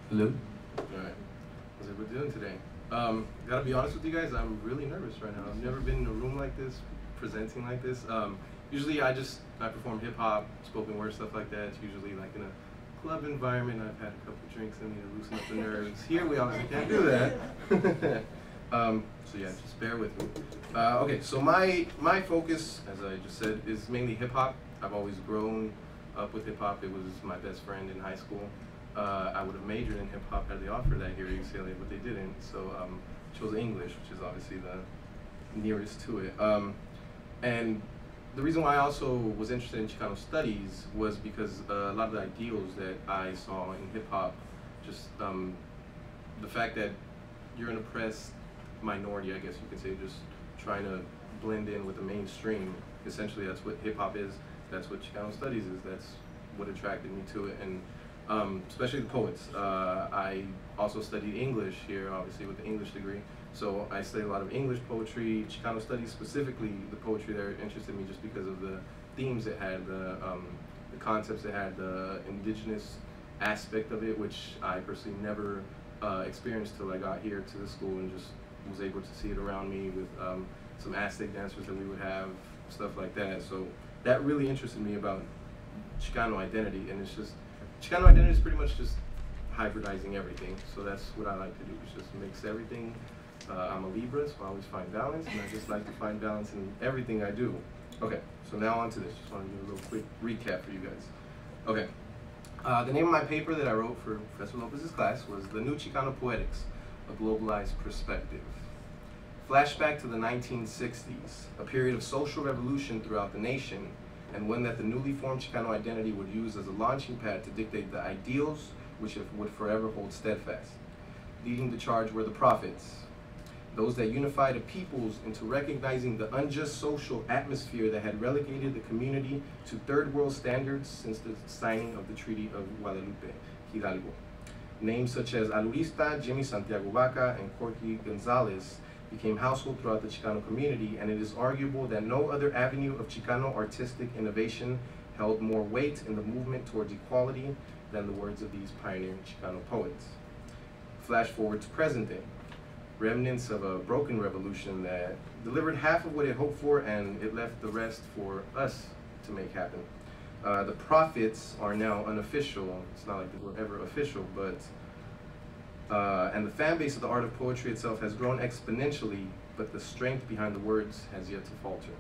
Hello? Alright, how's everybody doing today? Gotta be honest with you guys, I'm really nervous right now. I've never been in a room like this, presenting like this. Usually I perform hip hop, spoken word, stuff like that. It's usually like in a club environment. I've had a couple drinks in me to loosen up the nerves. Here we obviously can't do that. So yeah, just bear with me. Okay, so my focus, as I just said, is mainly hip hop. I've always grown up with hip hop. It was my best friend in high school. I would have majored in hip hop had they offered that here at UCLA, but they didn't. So chose English, which is obviously the nearest to it. And the reason why I also was interested in Chicano studies was because a lot of the ideals that I saw in hip hop, just the fact that you're an oppressed minority, I guess you could say, just trying to blend in with the mainstream. Essentially, that's what hip hop is. That's what Chicano studies is. That's what attracted me to it. And especially the poets. I also studied English here, obviously, with the English degree. So I studied a lot of English poetry, Chicano studies, specifically the poetry there interested me just because of the themes it had, the concepts it had, the indigenous aspect of it, which I personally never experienced till I got here to the school and just was able to see it around me with some Aztec dancers that we would have, stuff like that. So that really interested me about Chicano identity, and it's just, Chicano identity is pretty much just hybridizing everything. So that's what I like to do, is just mix everything. I'm a Libra, so I always find balance, and I just like to find balance in everything I do. Okay, so now on to this. Just want to do a little quick recap for you guys. Okay, the name of my paper that I wrote for Professor Lopez's class was The New Chicano Poetics, A Globalized Perspective. Flashback to the 1960s, a period of social revolution throughout the nation, and one that the newly formed Chicano identity would use as a launching pad to dictate the ideals which it would forever hold steadfast. Leading the charge were the prophets, those that unified the peoples into recognizing the unjust social atmosphere that had relegated the community to third world standards since the signing of the Treaty of Guadalupe, Hidalgo. Names such as Alurista, Jimmy Santiago Vaca, and Corky Gonzalez became household throughout the Chicano community, and it is arguable that no other avenue of Chicano artistic innovation held more weight in the movement towards equality than the words of these pioneering Chicano poets. Flash forward to present day. Remnants of a broken revolution that delivered half of what it hoped for, and it left the rest for us to make happen. The prophets are now unofficial. It's not like they were ever official, but and the fan base of the art of poetry itself has grown exponentially, but the strength behind the words has yet to falter.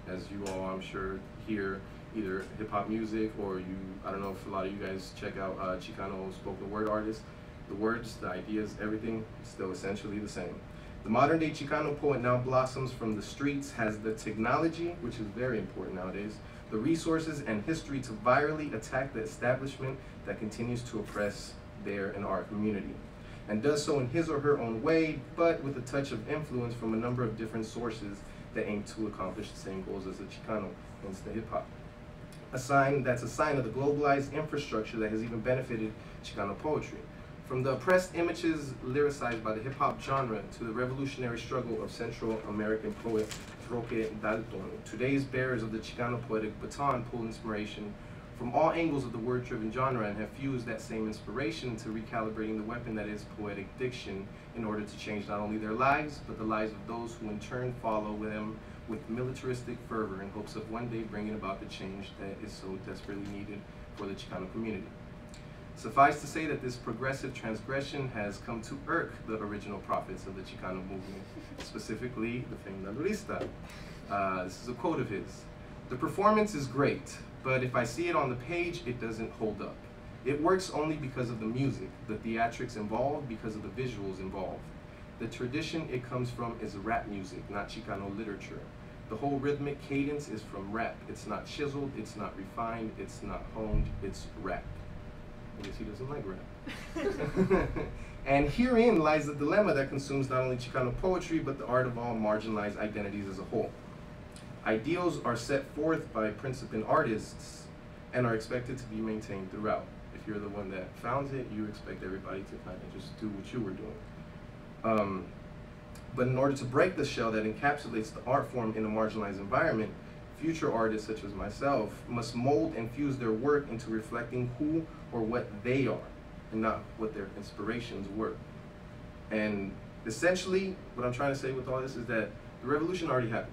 As you all, I'm sure, hear either hip-hop music or I don't know if a lot of you guys check out Chicano spoken word artists. The words, the ideas, everything is still essentially the same. The modern day Chicano poet now blossoms from the streets, has the technology, which is very important nowadays, the resources and history to virally attack the establishment that continues to oppress their and our community, and does so in his or her own way, but with a touch of influence from a number of different sources that aim to accomplish the same goals as the Chicano, hence the hip-hop. A sign that's a sign of the globalized infrastructure that has even benefited Chicano poetry. From the oppressed images lyricized by the hip-hop genre to the revolutionary struggle of Central American poet Roque Dalton, today's bearers of the Chicano poetic baton pull inspiration from all angles of the word-driven genre and have fused that same inspiration to recalibrating the weapon that is poetic diction in order to change not only their lives, but the lives of those who in turn follow them with militaristic fervor in hopes of one day bringing about the change that is so desperately needed for the Chicano community. Suffice to say that this progressive transgression has come to irk the original prophets of the Chicano movement, specifically the famed Alurista. This is a quote of his. "The performance is great, but if I see it on the page, it doesn't hold up. It works only because of the music, the theatrics involved, because of the visuals involved. The tradition it comes from is rap music, not Chicano literature. The whole rhythmic cadence is from rap. It's not chiseled, it's not refined, it's not honed, it's rap." I guess he doesn't like rap. "And herein lies the dilemma that consumes not only Chicano poetry, but the art of all marginalized identities as a whole. Ideals are set forth by principal artists and are expected to be maintained throughout. If you're the one that founds it, you expect everybody to kind of just do what you were doing. But in order to break the shell that encapsulates the art form in a marginalized environment, future artists such as myself must mold and fuse their work into reflecting who or what they are. and not what their inspirations were. And essentially, what I'm trying to say with all this is that the revolution already happened.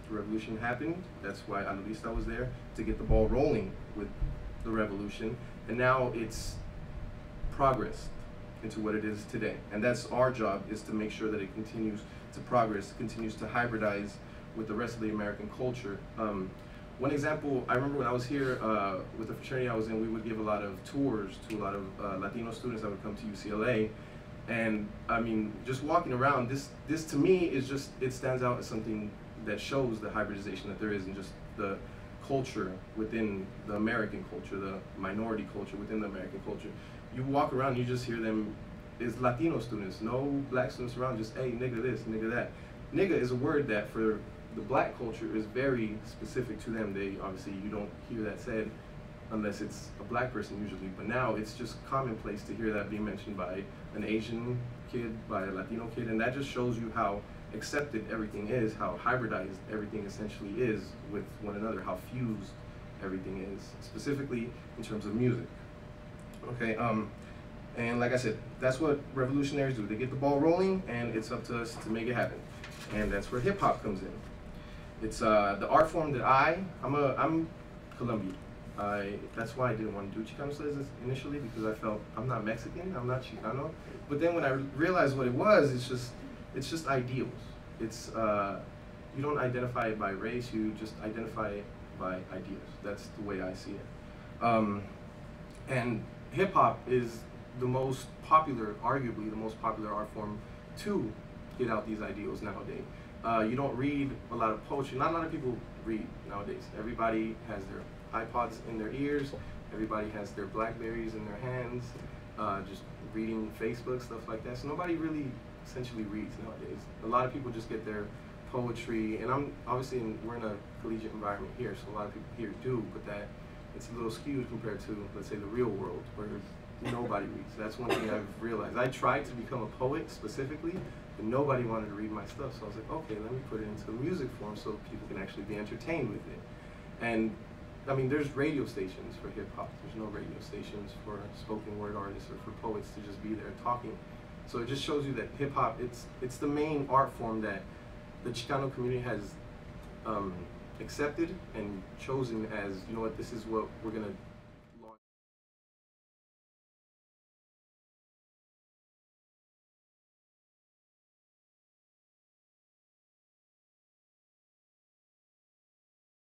The revolution happened. That's why at least I was there to get the ball rolling with the revolution. And now it's progressed into what it is today. And that's our job, is to make sure that it continues to progress, continues to hybridize with the rest of the American culture. One example, I remember when I was here with the fraternity I was in, we would give a lot of tours to a lot of Latino students that would come to UCLA. And I mean, just walking around, this to me is just, it stands out as something that shows the hybridization that there is in just the culture within the American culture, the minority culture within the American culture. You walk around, you just hear them, it's Latino students, no black students around, just, hey, nigga this, nigga that. Nigga is a word that for the black culture is very specific to them. They, obviously, you don't hear that said unless it's a black person usually, but now it's just commonplace to hear that being mentioned by an Asian kid, by a Latino kid, and that just shows you how accepted everything is, how hybridized everything essentially is with one another, how fused everything is, specifically in terms of music. Okay, and like I said, that's what revolutionaries do. They get the ball rolling, and it's up to us to make it happen. And that's where hip hop comes in. It's the art form that I'm Colombian. That's why I didn't want to do Chicano studies initially, because I felt I'm not Mexican, I'm not Chicano. But then when I realized what it was, it's just ideals. It's you don't identify it by race, you just identify it by ideas. That's the way I see it. And hip hop is the most popular, arguably the most popular art form to get out these ideals nowadays. You don't read a lot of poetry. Not a lot of people read nowadays. Everybody has their iPods in their ears. Everybody has their Blackberries in their hands, just reading Facebook, stuff like that. So nobody really essentially reads nowadays. A lot of people just get their poetry, and we're in a collegiate environment here, so a lot of people here do, but that it's a little skewed compared to, let's say, the real world, where nobody reads. That's one thing I've realized. I tried to become a poet specifically, but nobody wanted to read my stuff, so I was like, okay, let me put it into music form so people can actually be entertained with it. And I mean, there's radio stations for hip hop. There's no radio stations for spoken word artists or for poets to just be there talking. So it just shows you that hip hop, it's the main art form that the Chicano community has accepted and chosen as, you know what, this is what we're gonna